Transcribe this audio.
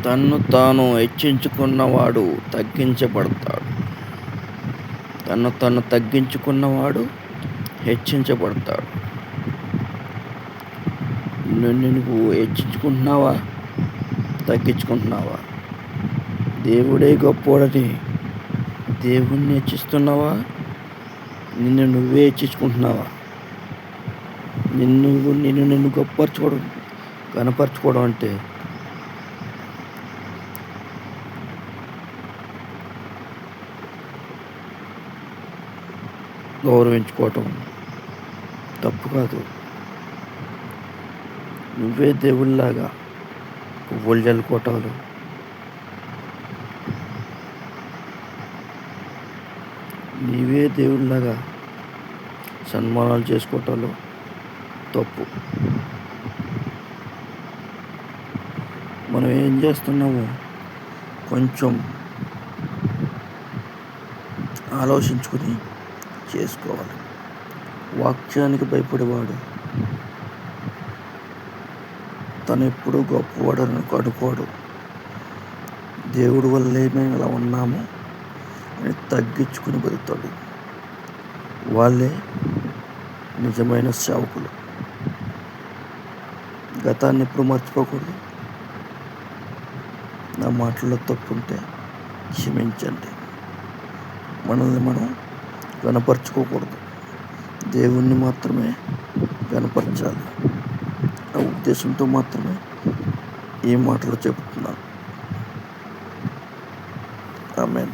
తన్ను తాను హెచ్చించుకున్నవాడు తగ్గించబడతాడు. తన్ను తను తగ్గించుకున్నవాడు హెచ్చించబడతాడు. నిన్ను నువ్వు హెచ్చించుకుంటున్నావా, తగ్గించుకుంటున్నావా? దేవుడే గొప్పోడని దేవుణ్ణి హెచ్చిస్తున్నావా? నిన్ను నువ్వే హెచ్చించుకుంటున్నావా? నిన్ను గొప్పపరచుకోవడం, కనపరచుకోవడం అంటే గౌరవించుకోవటం తప్పు కాదు. నువ్వే దేవుళ్ళలాగా పువ్వులు చల్లుకోవటాలు, నీవే దేవుళ్ళలాగా సన్మానాలు చేసుకోవటాలు తప్పు. మనం ఏం చేస్తున్నామో కొంచెం ఆలోచించుకుని చేసుకోవాలి. వాక్యానికి భయపడేవాడు తను ఎప్పుడూ గొప్పవాడని అనుకోడు. దేవుడి వల్లే మేము ఇలా ఉన్నాము అని తగ్గించుకుని బతుకుతాడు. వాళ్ళే నిజమైన సేవకులు. గతాన్ని ఎప్పుడు మర్చిపోకూడదు. నా మాటల్లో తప్పుంటే క్షమించండి. మనల్ని మనం కనపరుచుకోకూడదు, దేవుణ్ణి మాత్రమే కనపరచాలి. ఆ ఉద్దేశంతో మాత్రమే ఈ మాటలు చెబుతున్నాను. ఆమేన్.